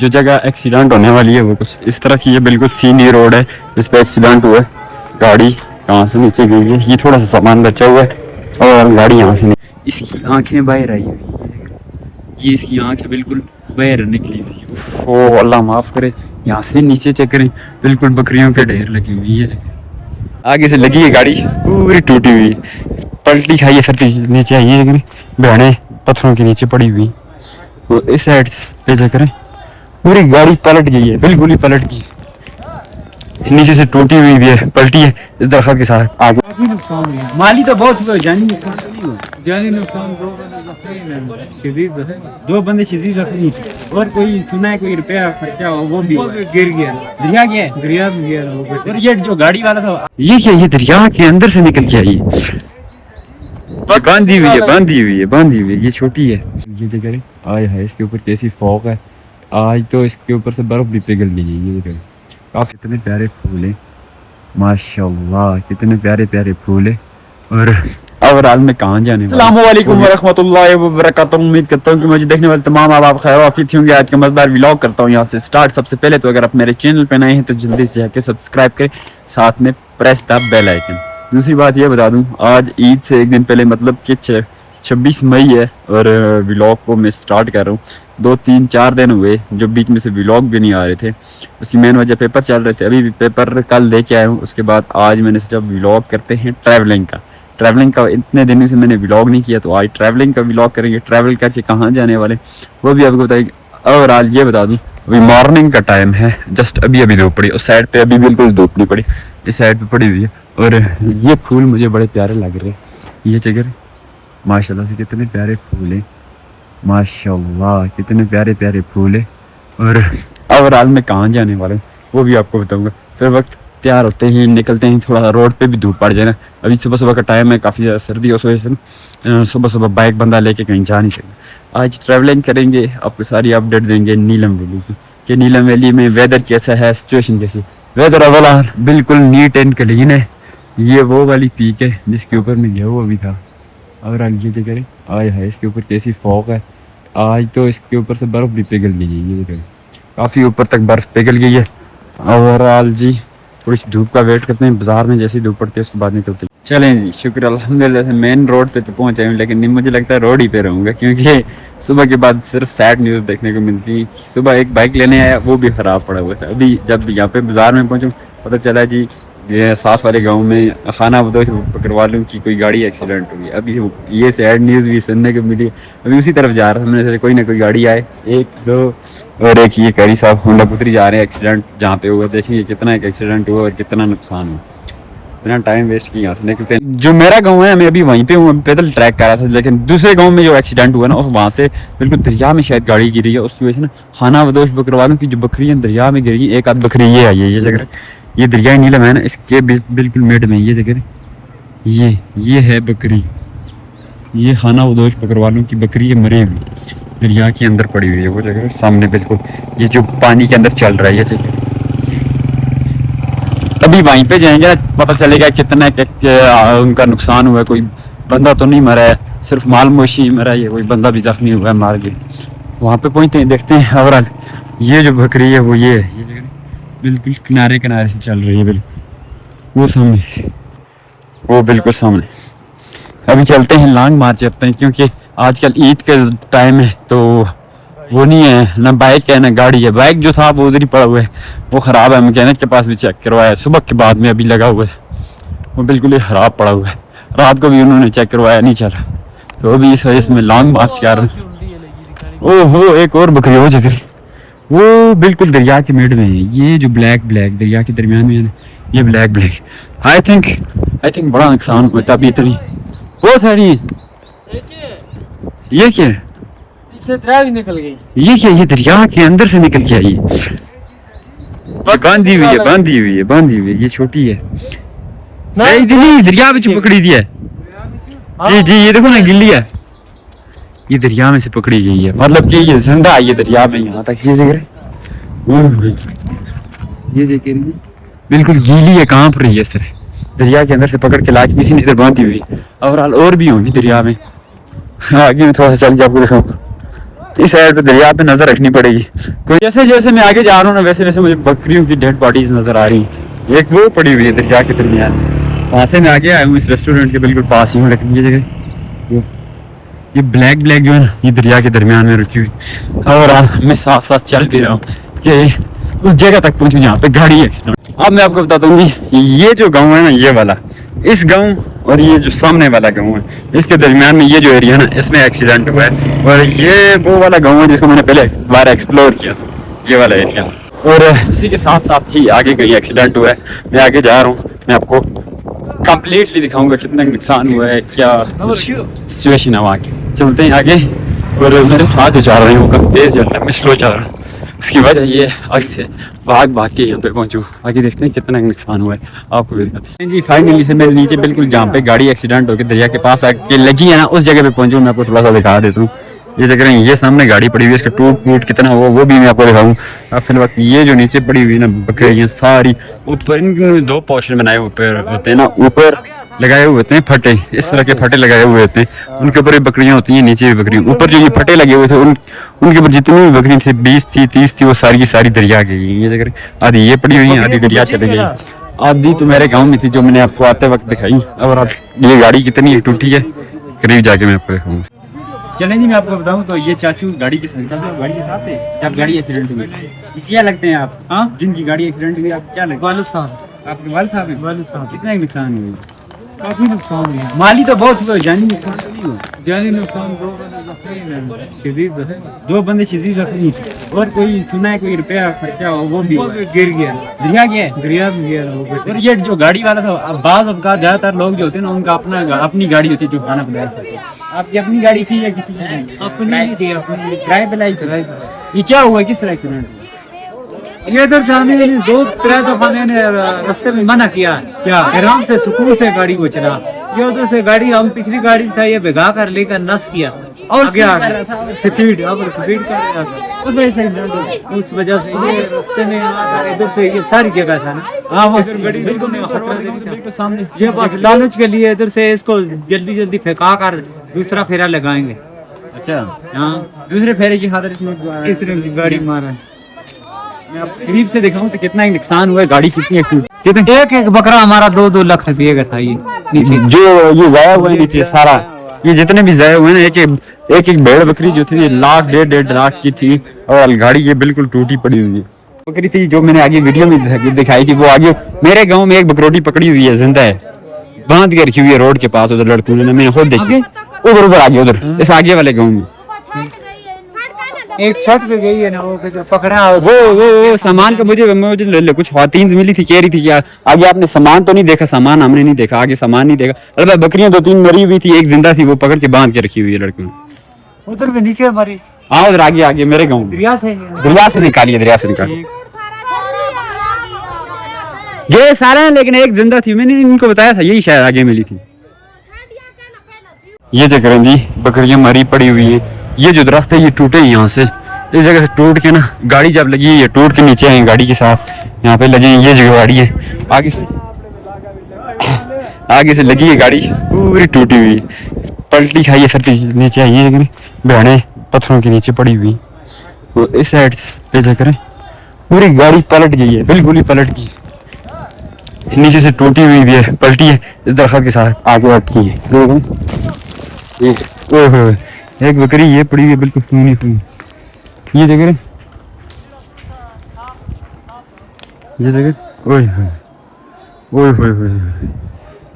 जो जगह एक्सीडेंट होने वाली है वो कुछ इस तरह की है, बिल्कुल सीधी रोड है जिस पे एक्सीडेंट हुआ है। गाड़ी कहाँ से नीचे गई है, ये थोड़ा सा सामान बचा हुआ है और गाड़ी यहाँ से इसकी आंखें बाहर आई हुई है, ये इसकी आंखें बिल्कुल बाहर निकली हुई है। ओ अल्लाह माफ़ करे, यहाँ से नीचे चेक करें बिल्कुल बकरियों के ढेर लगी हुई है। आगे से लगी है गाड़ी पूरी टूटी हुई, पलटी खाई है, फिर नीचे आई है, बहने पत्थरों के नीचे पड़ी हुई। तो इस साइड पे चेक करें पूरी गाड़ी पलट गई है, बिल्कुल ही पलट गई, नीचे से टूटी हुई भी है, पलटी है इस दरख्त के साथ। आगे माली तो बहुत हुआ, जानी नुकसान दो बंदे शदीद जख्मी और कोई सुना है कोई रुपया खर्चा हो वो भी गिर गया, दरिया गया में गया। और ये जो गाड़ी वाला था ये क्या, ये दरिया के अंदर से निकल के आई है, बांधी हुई है, ये छोटी है। ये जगह आए है, इसके ऊपर कैसी फॉग है, आज तो इसके ऊपर से बर्फ भी पिघल गई है। ये जगह काफी कितने प्यारे फूल हैं माशाल्लाह, कितने प्यारे प्यारे फूल है। और ओवरऑल में कहाँ जाने वाला। अस्सलाम वालेकुम वरहमतुल्लाहि वबरकातुहू। उम्मीद करता हूँ कि मुझे देखने वाले तमाम आप खैर वाफियत होंगे। आज का मजेदार व्लॉग करता हूँ यहाँ से स्टार्ट। सबसे पहले तो अगर आप मेरे चैनल पे नए हैं तो जल्दी से जाके सब्सक्राइब करें, साथ में प्रेस द बेल आइकन। दूसरी बात ये बता दूँ, आज ईद से एक दिन पहले मतलब कि 26 मई है और व्लॉग को मैं स्टार्ट कर रहा हूँ। 2-3-4 दिन हुए जो बीच में से व्लॉग भी नहीं आ रहे थे, उसकी मेन वजह पेपर चल रहे थे। अभी भी पेपर कल लेके आया हूँ, उसके बाद आज मैंने सोचा व्लॉग करते हैं ट्रैवलिंग का। इतने दिनों से मैंने व्लॉग नहीं किया तो आज ट्रैवलिंग का व्लॉग करेंगे। ट्रैवल करके कहाँ जाने वाले वो भी आपको बताएंगे। और आज ये बता दूँ अभी मॉर्निंग का टाइम है, जस्ट अभी धूप पड़ी, उस साइड पे अभी बिल्कुल धूप नहीं पड़ी, इस साइड पे पड़ी हुई है। और ये फूल मुझे बड़े प्यारे लग रहे हैं, ये चेकर माशाल्लाह से कितने प्यारे फूल हैं, माशाल्लाह कितने प्यारे प्यारे फूल है। और ओवरऑल में कहाँ जाने वाले वो भी आपको बताऊंगा। फिर वक्त तैयार होते ही निकलते हैं, थोड़ा रोड पे भी धूप पड़ जाए ना, अभी सुबह का टाइम है, काफ़ी ज़्यादा सर्दी है, उस वजह से सुबह बाइक बंदा लेके कहीं जा नहीं सकते। आज ट्रैवलिंग करेंगे, आपको सारी अपडेट देंगे नीलम वैली से कि नीलम वैली में वेदर कैसा है, सिचुएशन कैसी। वेदर अवला बिल्कुल नीट एंड क्लीन है। ये वो वाली पीक है जिसके ऊपर मैं गया हुआ भी था। और ये जगह आए है, इसके ऊपर कैसी फॉग है, आज तो इसके ऊपर से बर्फ़ भी पिघल गई है। ये जगह काफ़ी ऊपर तक बर्फ़ पिघल गई है। ओवरऑल जी थोड़ी सी धूप का वेट करते हैं, बाजार में जैसी धूप पड़ती है उसके बाद निकलते हैं। चलें जी, शुक्र अल्हम्दुलिल्लाह से मेन रोड पे तो पहुँचे हैं, लेकिन मुझे लगता है रोड ही पे रहूँगा क्योंकि सुबह के बाद सिर्फ सैड न्यूज़ देखने को मिलती है। सुबह एक बाइक लेने आया, वो भी ख़राब पड़ा हुआ था। अभी जब यहाँ पे बाज़ार में पहुँचूँ पता चला जी ये साथ वाले गांव में खाना बदोश बकरवा लूँ कि कोई गाड़ी एक्सीडेंट हुई। अभी ये सैड न्यूज़ भी सुनने को मिली। अभी उसी तरफ जा रहा था, मैंने सोचा कोई ना कोई गाड़ी आए, 1-2 और एक ये कारी साहब होंडा पुत्री जा रहे हैं एक्सीडेंट जहाँ पे हुआ। देखेंगे कितना एक एक्सीडेंट हुआ और कितना नुकसान हुआ। बिना टाइम वेस्ट किए यहाँ से निकलते हैं। जो मेरा गाँव है मैं अभी वहीं पे हूँ, पैदल ट्रैक कर रहा था, लेकिन दूसरे गाँव में जो एक्सीडेंट हुआ ना वहाँ से बिल्कुल दरिया में शायद गाड़ी गिरी है, उसकी वजह से ना खाना बदोश बकरवा लूँ की जो बकरियाँ दरिया में गिरी, एक आध बकरी ये आई है। ये जगह ये दरिया नीलम है ना, इसके बिल्कुल मिड में ये जगह ये है बकरी, ये खाना बदोश बकरवालों की बकरी है, मरे हुई दरिया के अंदर पड़ी हुई है। वो जगह सामने बिल्कुल ये जो पानी के अंदर चल रहा है ये जगह। अभी वहीं पे जाएंगे पता चलेगा कितना उनका नुकसान हुआ है। कोई बंदा तो नहीं मरा है, सिर्फ माल मोशी मरा है, कोई बंदा भी जख्मी हुआ है, मार गए। वहाँ पे पहुँचते हैं, देखते हैं। ओवरऑल ये जो बकरी है वो ये जगह बिल्कुल किनारे से चल रही है, बिल्कुल वो सामने से, वो बिल्कुल सामने। अभी चलते हैं, लॉन्ग मार्च करते हैं क्योंकि आजकल ईद का टाइम है तो वो नहीं है ना बाइक है ना गाड़ी है। बाइक जो था वो उधर ही पड़ा हुआ है, वो ख़राब है, मैकेनिक के पास भी चेक करवाया, सुबह के बाद में अभी लगा हुआ है, वो बिल्कुल ही ख़राब पड़ा हुआ है। रात को भी उन्होंने चेक करवाया, नहीं चला, तो अभी इस वजह से मैं लॉन्ग मार्च कर रहा हूँ। ओहो एक और बकरी हो जगह, वो बिल्कुल दरिया के मिड में है। ये जो ब्लैक दरिया के दरमियान में है ना, ये ब्लैक आई थिंक बड़ा नुकसान होता अभी इतनी बहुत सारी। ये क्या निकल गई, ये क्या, ये दरिया के अंदर से निकल के आई, बांधी हुई है, ये छोटी है नहीं दरिया में पकड़ी दी है। जी ये देखो ना गिल्ली है, ये दरिया में से पकड़ी गई है, मतलब कि ये जिंदा आई है दरिया में यहाँ तक। ये जगह बिल्कुल गीली है, कांप रही है इस तरह, दरिया के अंदर से पकड़ के लाके किसी ने इधर बांधी हुई। और भी होंगी दरिया में, आगे में थोड़ा सा चल के आपको दिखाऊं। इस साइड पे दरिया पे नजर रखनी पड़ेगी। कोई जैसे जैसे मैं आगे जा रहा हूँ ना वैसे वैसे मुझे बकरियों की डेड बॉडीज नजर आ रही हैं। एक वो पड़ी हुई है दरिया के दरमियान, वहाँ से मैं आगे आया हूँ इस रेस्टोरेंट के बिल्कुल पास ही हूँ। लेकिन ये जगह ये ब्लैक ब्लैक जो है ना ये दरिया के दरमियान में रुकी हुई, और मैं साथ साथ चल भी रहा हूँ कि उस जगह तक पहुँचूँ जहाँ पे गाड़ी एक्सीडेंट। अब मैं आपको बताता हूँ ये जो गाँव है ना ये वाला, इस गाँव और ये जो सामने वाला गाँव है इसके दरमियान में ये जो एरिया है ना इसमें एक्सीडेंट हुआ है। और ये वो वाला गाँव है जिसको मैंने पहले बार एक्सप्लोर किया, ये वाला एरिया। और इसी के साथ साथ ही आगे कहीं एक्सीडेंट हुआ है, मैं आगे जा रहा हूँ, मैं आपको कंप्लीटली दिखाऊंगा कितना नुकसान हुआ है, क्या सिचुएशन है वहाँ की। चलते हैं आगे, और मेरे साथ जो जा रहे हैं वो काफ़ी तेज चल रहा है, मैं स्लो चल रहा हूँ। उसकी वजह ये आगे से भाग के यहाँ पे पहुँचूँ। आगे देखते हैं कितना नुकसान हुआ है, आपको भी दिखाते हैं जी। फाइनली से मैं नीचे बिल्कुल जहाँ पे गाड़ी एक्सीडेंट होकर दरिया के पास आके लगी है ना उस जगह पे पहुँचूँ। मैं आपको थोड़ा सा दिखा देता हूँ। ये जगह ये सामने गाड़ी पड़ी हुई है, इसका टूट फूट कितना हुआ वो भी मैं आपको दिखाऊँ। अब फिलहाल ये जो नीचे पड़ी हुई है ना बकरियाँ सारी, ऊपर इनके दो पोर्शन बनाए ऊपर होते हैं ना, ऊपर लगाए हुए होते हैं फटे, इस तरह के फटे लगाए हुए होते हैं, उनके ऊपर भी बकरियां होती हैं, नीचे भी बकरियां। ऊपर जो ये फटे लगे हुए थे उनके ऊपर जितनी भी बकरी थी 20 थी 30 थी वो सारी की सारी दरिया गई। ये जगह आधी ये पड़ी हुई है, आधी दरिया चली गई, आधी तो मेरे गाँव में थी जो मैंने आपको आते वक्त दिखाई। और अब ये गाड़ी कितनी टूटी है करीब जाके मैं आपको दिखाऊंगा। चलें जी, मैं आपको बताऊं तो ये चाचू गाड़ी के साथ थे जब गाड़ी एक्सीडेंट हुई। क्या लगते हैं आप? हाँ, जिनकी गाड़ी एक्सीडेंट हुई आप क्या लगता है? वालिद साहब। आपके वालिद साहब हैं? वालिद साहब। कितना नुकसान हुआ? काफी नुकसान हुआ। माली तो बहुत हुआ, जानी नुकसान तो नहीं हुआ। जानी नुकसान दो बंदे शदीद जख्मी थे, और कोई सुना है कोई रुपया खर्चा हो वो भी गिर गया, दरिया गया। और ये जो गाड़ी वाला था, बाज़ अवकात ज्यादातर लोग जो होते हैं ना उनका अपनी गाड़ी होती है जो खाना बनाया जाता है। आपकी अपनी गाड़ी थी या किसी की? अपनी थी, अपनी किराए पे लाई। ये क्या हुआ, किस तरह एक्सीडेंट हुआ? ये इधर से हमें 2-3 दफा मैंने रास्ते में मना किया, क्या आराम से सुकून से गाड़ी को चला। ये उधर से गाड़ी, हम पिछली गाड़ी था ये भिगा कर लेकर नस किया और आगे स्पीड कर रहा था, उस वजह से ये रास्ते में इधर से ये सारी जगह था ना। हाँ, वो गाड़ी बिल्कुल सामने, ये बस लालच के लिए इधर से इसको जल्दी फेंका कर दूसरा फेरा लगाएंगे। अच्छा, हाँ, दूसरे फेरे की खातिर इसने गाड़ी मारा। मैं आपको करीब से दिखाऊं तो कितना ही नुकसान हुआ है, गाड़ी कितनी एक बकरा हमारा 2-2 लाख रुपये का था। ये नीचे जो ये जाया हुआ है नीचे सारा, ये जितने भी जाए हुए हैं एक भेड़ बकरी जो थी 1.5 लाख की थी, और गाड़ी ये बिल्कुल टूटी पड़ी हुई है। बकरी थी जो मैंने आगे वीडियो में दिखाई थी, वो आगे मेरे गाँव में एक बकरोटी पकड़ी हुई है, जिंदा है, बांध के रखी हुई है रोड के पास। उधर लड़कों ने, मैंने खुद देखी, उधर आगे उधर इस आगे वाले गाँव में एक छत पे गई है ना, वो पकड़ा वो सामान का मुझे कुछ खातून मिली थी, कह रही थी यार आगे आपने सामान तो नहीं देखा? सामान हमने नहीं देखा, आगे सामान नहीं देखा। अरे बकरियां 2-3 मरी हुई थी, एक जिंदा थी, वो पकड़ के बांध के रखी हुई है लड़कियों ने। उधर भी नीचे मरी। हाँ, उधर आगे मेरे गाँव दरिया से निकाली। ये सारे हैं लेकिन एक जिंदा थी, मैंने इनको बताया था, यही शायद आगे मिली थी। ये जगह जी बकरियां मरी पड़ी हुई है। ये जो दरख्त है ये टूटे यहाँ से, इस जगह से टूट के ना गाड़ी जब लगी ये टूट के नीचे है, गाड़ी के साथ यहाँ पे लगी। ये जो गाड़ी है आगे से लगी है, गाड़ी पूरी टूटी हुई, पलटी खाई है, फिर नीचे आई। ये जगह बहने पत्थरों के नीचे पड़ी हुई, तो इस साइड पे जगह पूरी गाड़ी पलट गई है, बिल्कुल ही पलट गई, नीचे से टूटी हुई भी है, पलटी है, इस दरख्त के साथ आगे अटकी है। ये एक बकरी ये पड़ी हुई है बिल्कुल खूनी खूनी। ये जगह ओए होए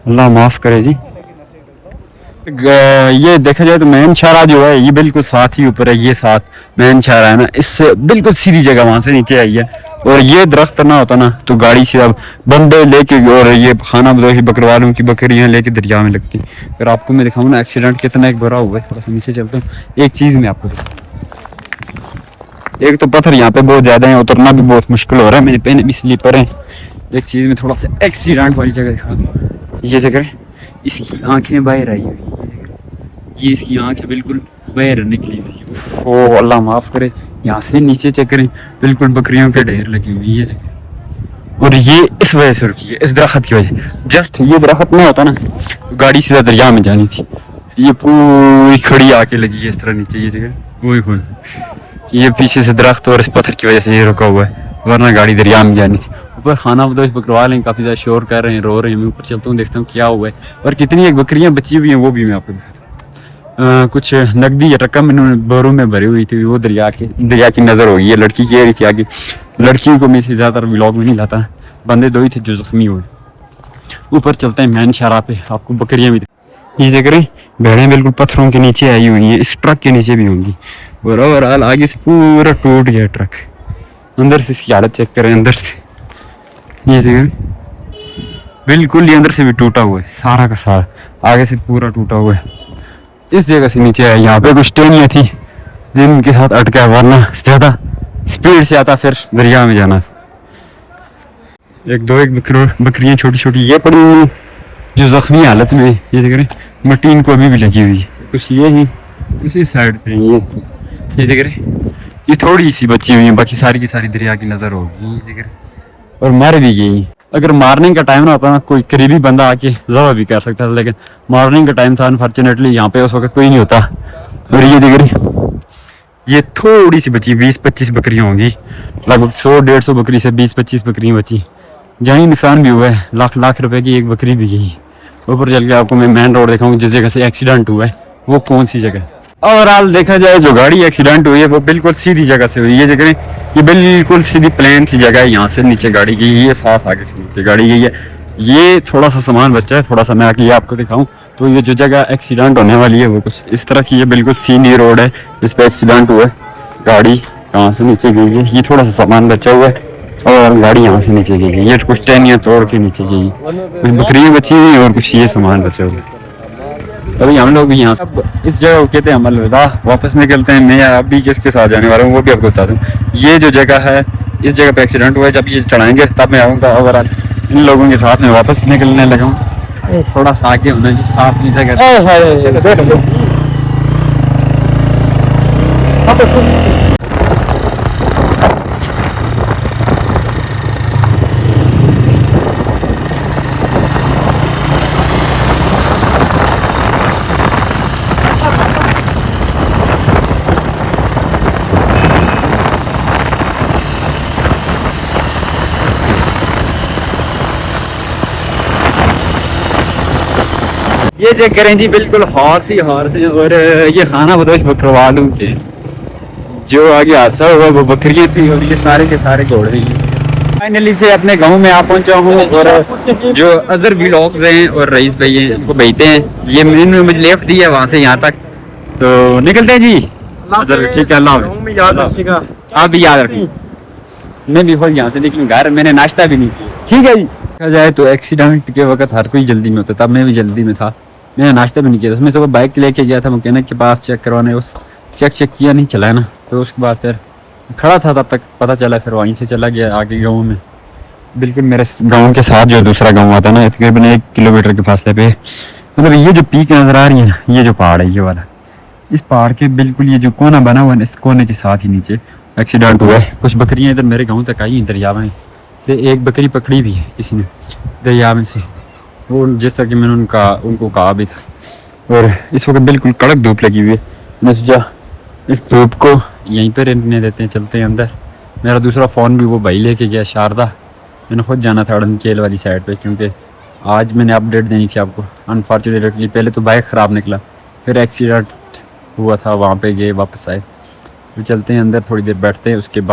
अल्लाह माफ करे जी। ये देखा जाए तो मैन शारा जो है ये बिल्कुल साथ ही ऊपर है, ये साथ मैन शारा है ना, इससे बिल्कुल सीधी जगह वहां से नीचे आई है। और ये दरख्त ना होता ना तो गाड़ी से अब बंदे लेके और ये खाना बदोशी बकरवालों की बकरियां लेके दरिया में लगती। फिर आपको मैं दिखाऊँ ना एक्सीडेंट कितना एक बुरा हुआ है। थोड़ा सा नीचे चलता हूँ, एक चीज़ मैं आपको दिखाऊँ। एक तो पत्थर यहाँ पे बहुत ज़्यादा है, उतरना भी बहुत मुश्किल हो रहा है, मेरे पहने भी स्लीपर है। एक चीज़ में थोड़ा सा एक्सीडेंट वाली जगह दिखा दूँ। ये जगह इसकी आँखें बाहर आई हुई, ये इसकी आँखें बिल्कुल बाहर निकली हुई। ओ अल्लाह माफ़ करे, यहाँ से नीचे चेक करें बिल्कुल बकरियों के ढेर लगी हुई ये जगह। और ये इस वजह से रुकी है, इस दरख्त की वजह। जस्ट ये दरख्त ना होता ना तो गाड़ी सीधा दरिया में जानी थी। ये पूरी खड़ी आके लगी है इस तरह नीचे, ये जगह ओए होए, ये पीछे से दरख्त और इस पत्थर की वजह से ये रुका हुआ है, वरना गाड़ी दरिया में जानी थी। ऊपर खाना बदोश बकरवाल हैं, काफ़ी ज़्यादा शोर कर रहे हैं, रो रहे हैं। मैं ऊपर चलता हूँ, देखता हूँ क्या हुआ है और कितनी एक बकरियाँ बची हुई हैं वो भी मैं आपको दिखाता हूँ। कुछ नकदी या रकम इन्होंने बोरों में भरी हुई थी, वो दरिया की नज़र होगी। ये लड़की कह रही थी आगे, लड़की को मैं से ज़्यादातर व्लॉग में नहीं लाता, बंदे दो ही थे जो ज़ख्मी हुए। ऊपर चलते हैं मैन शारा पे, आपको बकरियाँ भी ये देख रहे हैं, भेड़ें बिल्कुल पत्थरों के नीचे आई हुई हैं, इस ट्रक के नीचे भी होंगी। और ओवरऑल आगे से पूरा टूट गया ट्रक, अंदर से इसकी हालत चेक करें, अंदर से ये देखें बिल्कुल ये अंदर से भी टूटा हुआ है, सारा का सारा आगे से पूरा टूटा हुआ है। इस जगह से नीचे आया, यहाँ पे कुछ टहनियाँ थी जिनके साथ अटका, वरना ज़्यादा स्पीड से आता फिर दरिया में जाना। एक बकरियाँ छोटी छोटी ये पड़ी हुई जो जख्मी हालत में, ये देख रहे हैं मिट्टी इनको अभी भी लगी हुई है। कुछ ये ही उसी साइड पे ये देख रहे हैं, ये थोड़ी सी बची हुई है, बाकी सारी की सारी दरिया की नज़र होगी। ये देख रहे हैं और मर भी गई। अगर मारने का टाइम ना होता ना, कोई करीबी बंदा आके ज़बह भी कर सकता था, लेकिन मारने का टाइम था अनफॉर्चुनेटली, यहाँ पे उस वक्त कोई नहीं होता। और ये देख रहे ये थोड़ी सी बची, 20-25 बकरियाँ होंगी, लगभग 100-150 बकरी से 20-25 बकरियाँ बची। जानी नुकसान भी हुआ है, लाख रुपए की एक बकरी भी गई। ऊपर चल के आपको मैं मेन रोड दिखाऊंगा जिस जगह से एक्सीडेंट हुआ है, वो कौन सी जगह। ओवरऑल देखा जाए जो गाड़ी एक्सीडेंट हुई है वो बिल्कुल सीधी जगह से हुई है। ये जगह ये बिल्कुल सीधी प्लेन सी जगह है, यहाँ से नीचे गाड़ी गई है, साथ आगे से नीचे गाड़ी गई है। ये थोड़ा सा सामान बचा है, थोड़ा सा मैं आके आपको दिखाऊं तो ये जो जगह एक्सीडेंट होने वाली है वो कुछ इस तरह की है, बिल्कुल सीधी रोड है जिस पे एक्सीडेंट हुआ है। गाड़ी कहाँ से नीचे गई है, ये थोड़ा सा सामान बचा हुआ है और गाड़ी यहाँ से नीचे गई है। ये कुछ टहनियाँ तोड़ के नीचे गई, बकरियाँ बची हुई और कुछ ये सामान बचा हुआ है। अभी हम लोग भी यहाँ इस जगह को कहते हैं अलविदा, वापस निकलते हैं। मैं अभी किसके साथ जाने वाला हूँ वो भी आपको बता दूँ। ये जो जगह है, इस जगह पे एक्सीडेंट हुआ है, जब ये चढ़ाएंगे तब मैं आऊँगा। और इन लोगों के साथ में वापस निकलने लगा हूँ, थोड़ा सा आगे होना जिस साथ में जगह। ये चेक करें जी, बिल्कुल हॉर्स ही हॉर्स है। और ये खाना बदोश बकरवालों के जो आगे हादसा हुआ वो बकरियाँ थी और ये सारे के सारे घोड़े हैं। फाइनली से अपने गांव में आ पहुंचा हूँ और जो अदर व्लॉग्स हैं और रईस भाई हैं उनको भेजते हैं। ये इन्होंने मुझे लेफ्ट दी है वहाँ से यहाँ तक, तो निकलते हैं जी। ठीक है, अल्लाह हाफ़िज़। आप भी याद रखिए, मैं भी खुद यहाँ से निकलूँ घर, मैंने नाश्ता भी नहीं किया। ठीक है जी। देखा जाए तो एक्सीडेंट के वक्त हर कोई जल्दी में होता, तब मैं भी जल्दी में था, मैंने नाश्ता भी नहीं किया। उसमें सुबह बाइक लेके गया था मैकेनिक के पास चेक करवाने, उस चेक किया नहीं, चला ना, तो उसके बाद फिर खड़ा था तब तक पता चला, फिर वहीं से चला गया आगे गाँव में। बिल्कुल मेरे गाँव के साथ जो दूसरा गाँव आता है ना, तकरीबन 1 किलोमीटर के फासले पे, मतलब ये जो पीक नज़र आ रही है ना, ये जो पहाड़ है ये वाला, इस पहाड़ के बिल्कुल ये जो कोना बना हुआ है, इस कोने के साथ ही नीचे एक्सीडेंट हुआ है। कुछ बकरियाँ इधर मेरे गाँव तक आई हैं, दरिया में से एक बकरी पकड़ी भी है किसी ने दरिया में से, वो जिस तरह कि मैंने उनको कहा भी था। और इस वक्त बिल्कुल कड़क धूप लगी हुई है, मैं सोचा इस धूप को यहीं पर रहने देते हैं, चलते हैं अंदर। मेरा दूसरा फ़ोन भी वो भाई लेके गया शारदा, मैंने खुद जाना था अड़नकेल वाली साइड पे, क्योंकि आज मैंने अपडेट देनी थी आपको। अनफॉर्चुनेटली पहले तो बाइक ख़राब निकला, फिर एक्सीडेंट हुआ था, वहाँ पे गए वापस आए। तो चलते हैं अंदर, थोड़ी देर बैठते हैं, उसके बाद